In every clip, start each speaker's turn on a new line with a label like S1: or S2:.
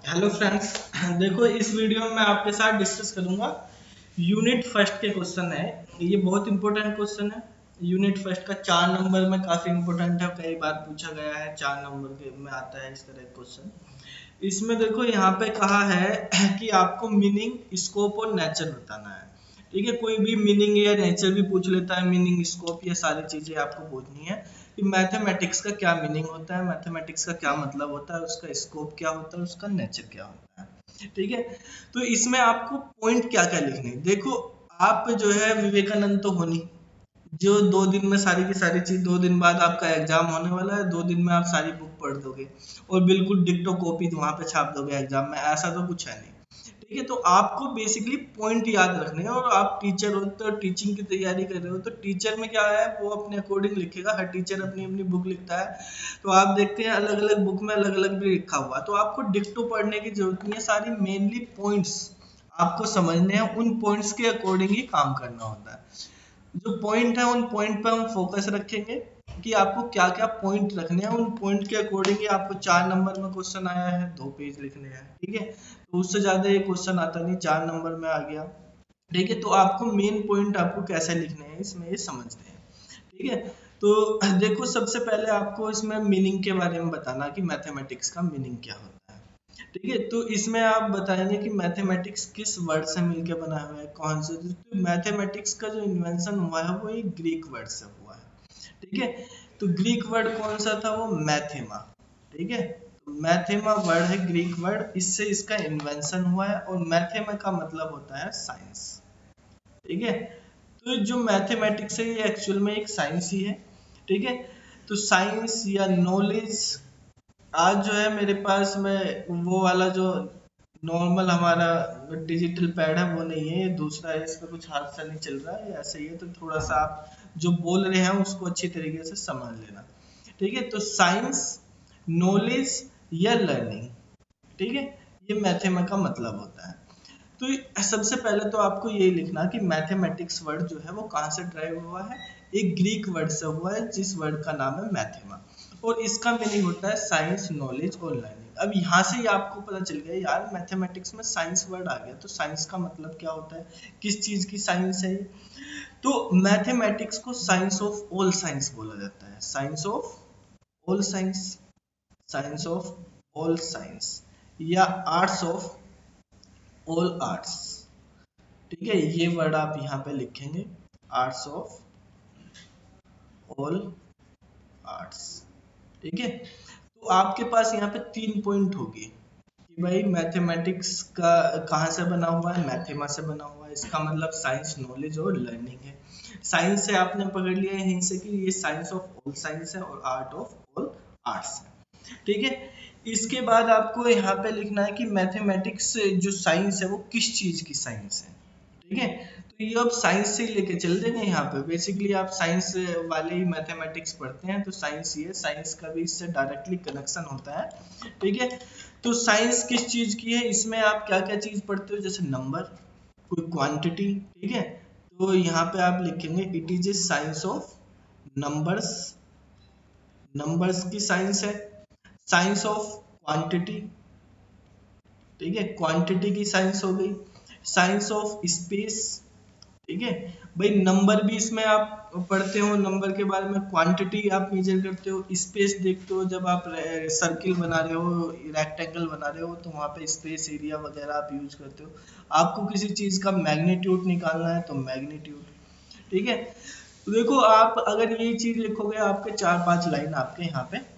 S1: Hello friends. देखो, इस video में मैं आपके साथ डिस्कस करूंगा यूनिट फर्स्ट के क्वेश्चन है। ये बहुत इंपॉर्टेंट क्वेश्चन है। यूनिट फर्स्ट का 4 नंबर में काफी इंपॉर्टेंट है, कई बार पूछा गया है। 4 नंबर के में आता है इस तरह का क्वेश्चन। इसमें देखो यहाँ पे कहा है कि आपको मीनिंग, स्कोप और नेचर बताना है। ठीक है, कोई भी मीनिंग या नेचर भी पूछ लेता है, मीनिंग, स्कोप, ये सारी चीजें आपको पूछनी है कि मैथमेटिक्स का क्या मीनिंग होता है, मैथमेटिक्स का क्या मतलब होता है, उसका स्कोप क्या होता है, उसका नेचर क्या होता है। ठीक है, तो इसमें आपको पॉइंट क्या क्या लिखने हैं। देखो, आप जो है विवेकानंद तो हो नहीं, जो 2 दिन में सारी की सारी चीज, 2 दिन बाद आपका एग्जाम होने वाला है, 2 दिन में आप सारी बुक पढ़ दोगे और बिल्कुल डिक्टो कॉपी वहां पे छाप दोगे एग्जाम में, ऐसा तो कुछ है नहीं। ठीक है, तो आपको बेसिकली पॉइंट याद रखने हैं। और आप टीचर हो तो टीचिंग की तैयारी कर रहे हो, तो टीचर में क्या है वो अपने अकॉर्डिंग लिखेगा। हर टीचर अपनी अपनी बुक लिखता है, तो आप देखते हैं अलग अलग बुक में अलग अलग भी लिखा हुआ, तो आपको डिक्टो पढ़ने की जरूरत नहीं है। सारी मेनली पॉइंट्स आपको समझने हैं, उन पॉइंट्स के अकॉर्डिंग ही काम करना होता है। जो पॉइंट है उन पॉइंट पे हम फोकस रखेंगे कि आपको क्या क्या पॉइंट रखने हैं। उन पॉइंट के अकॉर्डिंग ही आपको 4 नंबर में क्वेश्चन आया है, 2 पेज लिखने हैं। ठीक है, तो उससे ज्यादा ये क्वेश्चन आता नहीं, 4 नंबर में आ गया। ठीक है, तो आपको मेन पॉइंट आपको कैसे लिखने हैं इसमें ये समझते हैं। ठीक है, तो देखो, सबसे पहले आपको इसमें मीनिंग के बारे में बताना कि मैथमेटिक्स का मीनिंग क्या होता है। ठीक है, तो इसमें आप बताएंगे कि मैथमेटिक्स किस वर्ड से मिलकर बना हुआ है, कौन से। तो मैथमेटिक्स का जो इन्वेंशन हुआ है वो एक ग्रीक वर्ड से हुआ है। ठीक है, तो ग्रीक वर्ड कौन सा था, वो मैथेमा। ठीक है, तो मैथेमा वर्ड है ग्रीक वर्ड, इससे इसका इन्वेंशन हुआ है। और मैथेमा का मतलब होता है साइंस। ठीक है, तो जो मैथमेटिक्स है ये एक्चुअल में एक साइंस ही है। ठीक है, तो साइंस या नॉलेज, आज जो है मेरे पास में वो वाला जो नॉर्मल हमारा डिजिटल पैड है वो नहीं है, ये दूसरा है। इस पर कुछ हाथ से नहीं चल रहा है, ऐसे ही है। तो थोड़ा सा आप जो बोल रहे हैं उसको अच्छी तरीके से समझ लेना। ठीक है, तो साइंस, नॉलेज या लर्निंग। ठीक है, ये मैथमेटिक्स का मतलब होता है। तो सबसे पहले तो आपको ये लिखना कि मैथमेटिक्स वर्ड जो है वो कहाँ से ड्राइव हुआ है। एक ग्रीक वर्ड से हुआ है, जिस वर्ड का नाम है मैथेमा। और इसका मीनिंग होता है साइंस, नॉलेज और लर्निंग। अब यहाँ से ही आपको पता चल गया यार, मैथमेटिक्स में साइंस वर्ड आ गया, तो साइंस का मतलब क्या होता है, किस चीज की साइंस है ये। तो मैथमेटिक्स को साइंस ऑफ ऑल साइंस बोला जाता है। Science of all science, science of all science, या आर्ट्स ऑफ ऑल आर्ट्स। ठीक है, ये वर्ड आप यहाँ पे लिखेंगे, आर्ट्स ऑफ ऑल आर्ट्स। ठीक है, तो आपके पास यहाँ पे 3 पॉइंट होगी कि भाई मैथमेटिक्स का कहाँ से बना हुआ है, मैथेमा से बना हुआ है। इसका मतलब साइंस, नॉलेज और लर्निंग है। साइंस से आपने पकड़ लिया है यहीं से कि ये साइंस ऑफ ऑल साइंस है, और आर्ट ऑफ ऑल आर्ट्स है। ठीक है, इसके बाद आपको यहाँ पे लिखना है कि मैथमेटिक्स जो साइंस है वो किस चीज की साइंस है। ठीक है, तो ये अब साइंस से ही लेके चल देंगे। यहाँ पे बेसिकली आप साइंस वाले ही मैथमेटिक्स पढ़ते हैं, तो साइंस ये, साइंस का भी इससे डायरेक्टली कनेक्शन होता है। ठीक है, तो साइंस किस चीज की है, इसमें आप क्या क्या चीज पढ़ते हो, जैसे नंबर, कोई क्वांटिटी। ठीक है, तो यहाँ पे आप लिखेंगे it is a science of numbers, numbers की साइंस है। साइंस ऑफ क्वांटिटी, ठीक है, क्वांटिटी की साइंस हो गई। साइंस ऑफ स्पेस, ठीक है, भाई नंबर भी इसमें आप पढ़ते हो, नंबर के बारे में। क्वांटिटी आप मेजर करते हो, स्पेस देखते हो, जब आप सर्किल बना रहे हो, रेक्टेंगल बना रहे हो, तो वहां पे स्पेस, एरिया वगैरह आप यूज करते हो। आपको किसी चीज का मैग्नीट्यूड निकालना है तो मैग्नीट्यूड। ठीक है, तो देखो, आप अगर ये चीज लिखोगे, आपके 4-5 लाइन आपके यहाँ पे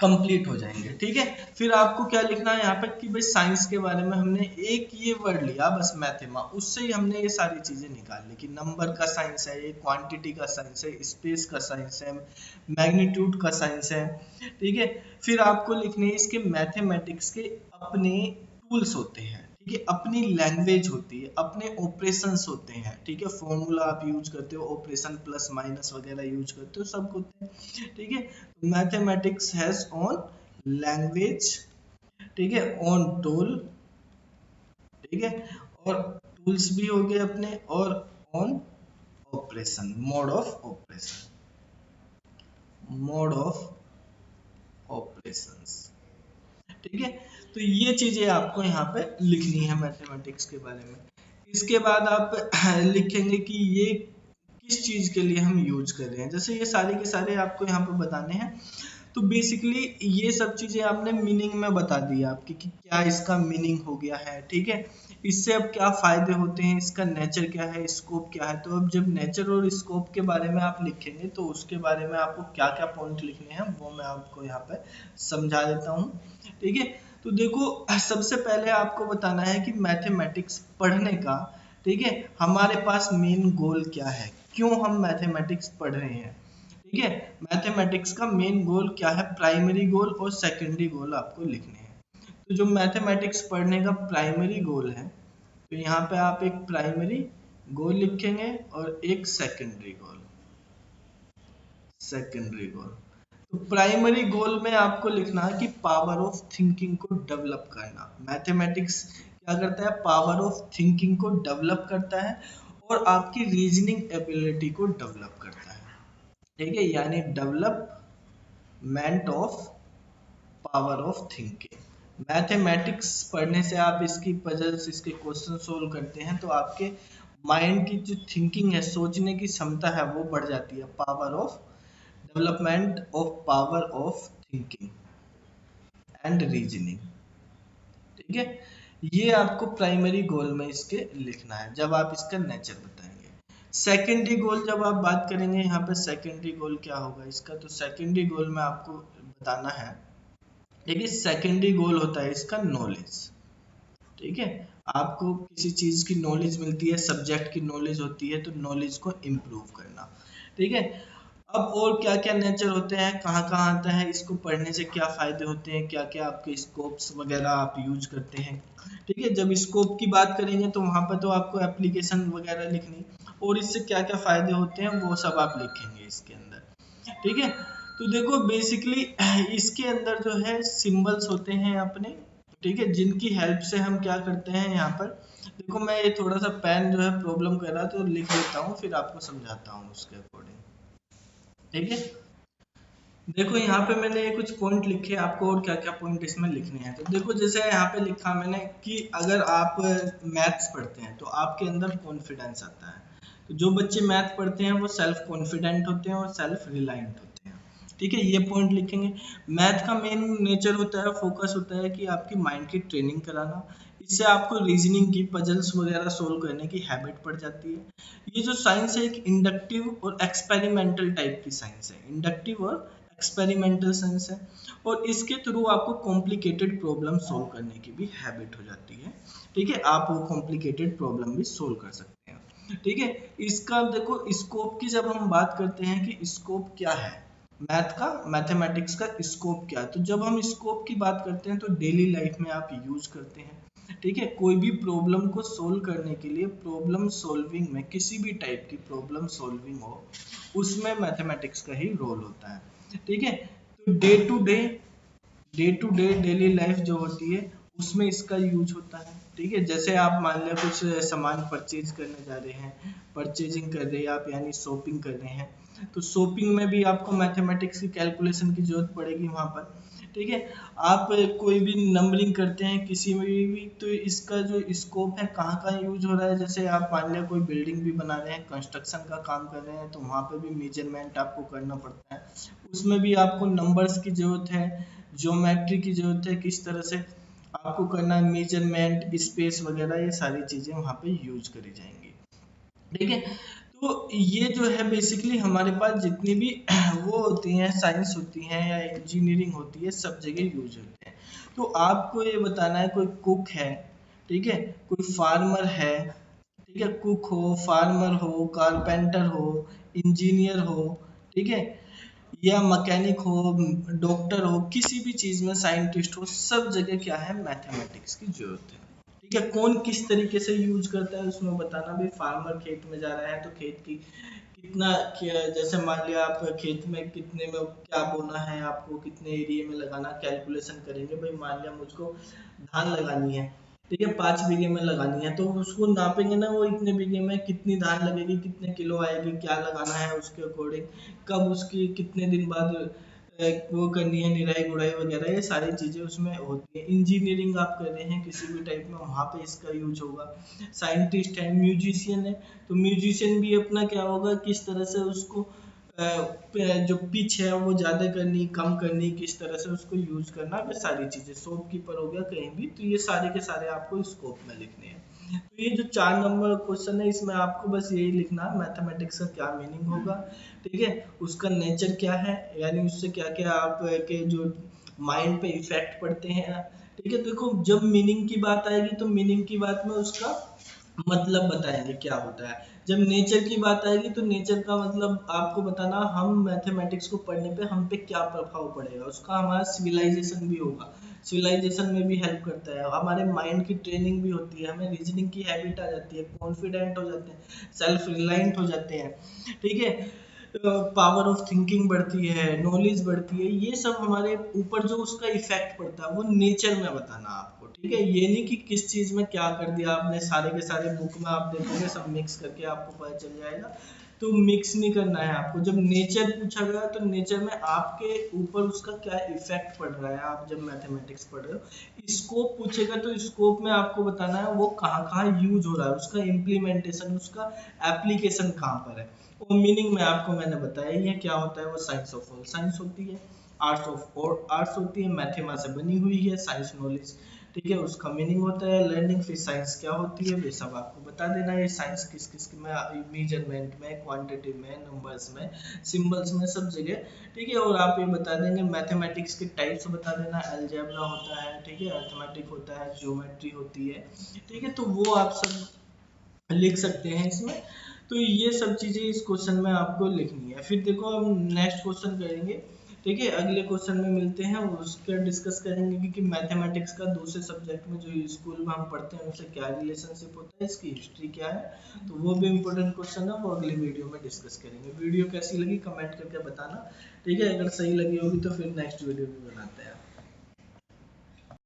S1: कंप्लीट हो जाएंगे। ठीक है, फिर आपको क्या लिखना है यहाँ पे कि भाई साइंस के बारे में हमने एक ये वर्ड लिया बस, मैथेमा, उससे ही हमने ये सारी चीजें निकाल ली कि नंबर का साइंस है, ये क्वांटिटी का साइंस है, स्पेस का साइंस है, मैग्नीट्यूड का साइंस है। ठीक है, फिर आपको लिखने हैं इसके मैथमेटिक्स के अपने टूल्स होते हैं। ठीक है, अपनी लैंग्वेज होती है, अपने ऑपरेशंस होते हैं। ठीक है, फॉर्मूला आप यूज करते हो, ऑपरेशन प्लस माइनस वगैरह यूज करते हो, सब होते हैं। ठीक है, मैथमेटिक्स हैज ऑन लैंग्वेज, ठीक है, ऑन टूल, ठीक है, और टूल्स भी हो गए अपने, और on operation, mode of operation, mode of operations. ठीक है, तो ये चीजें आपको यहाँ पे लिखनी है मैथमेटिक्स के बारे में। इसके बाद आप लिखेंगे कि ये किस चीज के लिए हम यूज कर रहे हैं, जैसे ये सारे के सारे आपको यहाँ पे बताने हैं। तो बेसिकली ये सब चीजें आपने मीनिंग में बता दी आपकी कि क्या इसका मीनिंग हो गया है, ठीक है। इससे अब क्या फायदे होते हैं, इसका नेचर क्या है, स्कोप क्या है। तो अब जब नेचर और स्कोप के बारे में आप लिखेंगे तो उसके बारे में आपको क्या क्या पॉइंट लिखने हैं वो मैं आपको यहाँ पे समझा देता हूँ, ठीक है। तो देखो सबसे पहले आपको बताना है कि मैथमेटिक्स पढ़ने का, ठीक है, हमारे पास मेन गोल क्या है, क्यों हम मैथमेटिक्स पढ़ रहे हैं, ठीक है। मैथमेटिक्स का मेन गोल क्या है, प्राइमरी गोल और सेकेंडरी गोल आपको लिखने हैं। तो जो मैथमेटिक्स पढ़ने का प्राइमरी गोल है, तो यहाँ पे आप एक प्राइमरी गोल लिखेंगे और एक सेकेंडरी गोल। सेकेंडरी गोल, तो प्राइमरी गोल में आपको लिखना है कि पावर ऑफ थिंकिंग को डेवलप करना। मैथमेटिक्स क्या करता है, पावर ऑफ थिंकिंग को डेवलप करता है और आपकी रीजनिंग एबिलिटी को डेवलप करता है, ठीक है, यानी development of power of thinking. Mathematics पढ़ने से आप इसकी पजल्स, इसके क्वेश्चन सोल्व करते हैं तो आपके माइंड की जो थिंकिंग है, सोचने की क्षमता है, वो बढ़ जाती है। Power of development of power of thinking and reasoning, ठीक है। ये आपको प्राइमरी गोल में इसके लिखना है जब आप इसका नेचर बताएंगे। सेकेंडरी गोल जब आप बात करेंगे यहाँ पे, सेकेंडरी गोल क्या होगा इसका, तो सेकेंडरी गोल में आपको बताना है, देखिए सेकेंडरी गोल होता है इसका नॉलेज, ठीक है। आपको किसी चीज की नॉलेज मिलती है, सब्जेक्ट की नॉलेज होती है, तो नॉलेज को इम्प्रूव करना, ठीक है। अब और क्या क्या नेचर होते हैं, कहाँ कहाँ आता है, इसको पढ़ने से क्या फायदे होते हैं, क्या क्या आपके स्कोप्स वगैरह आप यूज करते हैं, ठीक है। जब स्कोप की बात करेंगे तो वहां पर तो आपको एप्लीकेशन वगैरह लिखनी, और इससे क्या क्या फायदे होते हैं वो सब आप लिखेंगे इसके अंदर, ठीक है। तो देखो बेसिकली इसके अंदर जो है सिंबल्स होते हैं अपने, ठीक है, जिनकी हेल्प से हम क्या करते हैं यहाँ पर। देखो मैं ये थोड़ा सा पेन जो है प्रॉब्लम कर रहा है तो लिख लेता हूँ, फिर आपको समझाता हूँ उसके अकॉर्डिंग, ठीक है। देखो यहाँ पे मैंने कुछ पॉइंट लिखे, आपको और क्या क्या पॉइंट इसमें लिखने हैं। तो देखो जैसे यहाँ पे लिखा मैंने कि अगर आप मैथ्स पढ़ते हैं तो आपके अंदर कॉन्फिडेंस आता है। तो जो बच्चे मैथ पढ़ते हैं वो सेल्फ कॉन्फिडेंट होते हैं और सेल्फ रिलायंट होते हैं, ठीक है, ये पॉइंट लिखेंगे। मैथ का मेन नेचर होता है, फोकस होता है कि आपकी माइंड की ट्रेनिंग कराना। इससे आपको रीजनिंग की पजल्स वगैरह सोल्व करने की हैबिट पड़ जाती है। ये जो साइंस है एक इंडक्टिव और एक्सपेरिमेंटल टाइप की साइंस है, इंडक्टिव और एक्सपेरिमेंटल साइंस है, और इसके थ्रू आपको कॉम्प्लिकेटेड प्रॉब्लम सोल्व करने की भी हैबिट हो जाती है, ठीक है। आप वो कॉम्प्लिकेटेड प्रॉब्लम भी सोल्व कर सकते हैं, ठीक है। इसका देखो स्कोप की जब हम बात करते हैं कि स्कोप क्या है मैथ का, मैथमेटिक्स का स्कोप क्या है, तो जब हम स्कोप की बात करते हैं तो डेली लाइफ में आप यूज करते हैं, ठीक है। कोई भी प्रॉब्लम को सोल्व करने के लिए, प्रॉब्लम सोल्विंग में किसी भी टाइप की प्रॉब्लम सोल्विंग हो उसमें मैथमेटिक्स का ही रोल होता है, ठीक है। तो day to day daily life जो होती है उसमें इसका यूज होता है, ठीक है। जैसे आप मान लिया कुछ सामान परचेज करने जा रहे हैं, परचेजिंग कर रहे हैं आप, यानी शॉपिंग कर रहे हैं, तो शॉपिंग में भी आपको मैथमेटिक्स की कैलकुलेशन की जरूरत पड़ेगी वहां पर, ठीक है। आप कोई भी नंबरिंग करते हैं किसी में भी, तो इसका जो स्कोप है कहाँ कहाँ यूज हो रहा है। जैसे आप मान लिया कोई बिल्डिंग भी बना रहे हैं, कंस्ट्रक्शन का काम कर रहे हैं, तो वहाँ पे भी मेजरमेंट आपको करना पड़ता है, उसमें भी आपको नंबर्स की जरूरत है, ज्योमेट्री की जरूरत है, किस तरह से आपको करना है, मेजरमेंट, स्पेस वगैरह, ये सारी चीजें वहाँ पे यूज करी जाएंगी, ठीक है। तो ये जो है बेसिकली हमारे पास जितनी भी वो होती हैं, साइंस होती हैं या इंजीनियरिंग होती है, सब जगह यूज होते हैं। तो आपको ये बताना है, कोई कुक है, ठीक है, कोई फार्मर है, ठीक है, कुक हो, फार्मर हो, कारपेंटर हो, इंजीनियर हो, ठीक है, या मैकेनिक हो, डॉक्टर हो, किसी भी चीज में साइंटिस्ट हो, सब जगह क्या है, मैथमेटिक्स की जरूरत है, ठीक है। कौन किस तरीके से यूज करता है उसमें बताना भी। फार्मर खेत में जा रहा है तो खेत की कितना जैसे मान लिया आप खेत में कितने में क्या बोना है, आपको कितने एरिया में लगाना, कैलकुलेशन करेंगे भाई। मान लिया मुझको धान लगानी है, ठीक है, 5 बीघे में लगानी है, तो उसको नापेंगे ना, वो इतने बीघे में कितनी धान लगेगी, कितने किलो आएगी, क्या लगाना है उसके अकॉर्डिंग, कब उसकी कितने दिन बाद वो करनी है, निराई गुड़ाई वगैरह, ये सारी चीजें उसमें होती है। इंजीनियरिंग आप कर रहे हैं किसी भी टाइप में, वहाँ पे इसका यूज होगा। साइंटिस्ट है, म्यूजिशियन है, तो म्यूजिशियन भी अपना क्या होगा, किस तरह से उसको जो पिच है वो ज्यादा करनी कम करनी, किस तरह से उसको यूज करना, ये सारी चीजें। शॉपकीपर हो गया कहीं भी, तो ये सारे के सारे आपको स्कोप में लिखने हैं। तो ये जो 4 नंबर क्वेश्चन है, इसमें आपको बस यही लिखना है मैथमेटिक्स का क्या मीनिंग होगा, ठीक है, उसका नेचर क्या है, यानी उससे क्या क्या आप के जो माइंड पे इफेक्ट पड़ते हैं, ठीक है। देखो जब मीनिंग की बात आएगी तो मीनिंग की बात में उसका मतलब बताएंगे क्या होता है। जब नेचर की बात आएगी तो नेचर का मतलब आपको बताना, हम मैथमेटिक्स को पढ़ने पे हम पे क्या प्रभाव पड़ेगा, उसका हमारा सिविलाइजेशन भी होगा, सिविलाइजेशन में भी हेल्प करता है, हमारे माइंड की ट्रेनिंग भी होती है, हमें रीजनिंग की हैबिट आ जाती है, कॉन्फिडेंट हो जाते हैं, सेल्फ रिलायंट हो जाते हैं, ठीक है, पावर ऑफ थिंकिंग बढ़ती है, नॉलेज बढ़ती है, ये सब हमारे ऊपर जो उसका इफेक्ट पड़ता है वो नेचर में बताना आपको, ठीक है। ये नहीं कि किस चीज में क्या कर दिया आपने, सारे के सारे बुक में आप देखोगे सब मिक्स करके आपको पता चल जाएगा, तो मिक्स नहीं करना है आपको। जब नेचर पूछा गया तो नेचर में आपके ऊपर उसका क्या इफेक्ट पड़ रहा है, आप जब मैथमेटिक्स पढ़ रहे हो। स्कोप पूछेगा तो स्कोप में आपको बताना है वो कहाँ कहाँ यूज हो रहा है, उसका इम्प्लीमेंटेशन, उसका एप्लीकेशन कहाँ पर है। और मीनिंग में आपको मैंने बताया ही है क्या होता है, वो साइंस ऑफ ऑल साइंस होती है, आर्ट्स ऑफ और आर्ट्स होती है, मैथेमा से बनी हुई है, साइंस नॉलेज, ठीक है, उसका मीनिंग होता है लर्निंग। फिर साइंस क्या होती है वे सब आपको बता देना है, साइंस किस किस में, मेजरमेंट में, क्वांटिटी में, नंबर्स में, सिंबल्स में, सब जगह, ठीक है। और आप ये बता देंगे मैथमेटिक्स के टाइप्स बता देना, अलजेब्रा होता है, ठीक है, अर्थमेटिक होता है, ज्योमेट्री होती है, ठीक है, तो वो आप सब लिख सकते हैं इसमें। तो ये सब चीजें इस क्वेश्चन में आपको लिखनी है। फिर देखो हम नेक्स्ट क्वेश्चन करेंगे, ठीक है, अगले क्वेश्चन में मिलते हैं, उसका डिस्कस करेंगे कि मैथमेटिक्स का दूसरे सब्जेक्ट में जो स्कूल में हम पढ़ते हैं उनसे क्या रिलेशनशिप होता है, इसकी हिस्ट्री क्या है, तो वो भी इम्पोर्टेंट क्वेश्चन है, वो अगली वीडियो में डिस्कस करेंगे। वीडियो कैसी लगी कमेंट करके बताना, ठीक है, अगर सही लगी होगी तो फिर नेक्स्ट वीडियो भी बनाते हैं।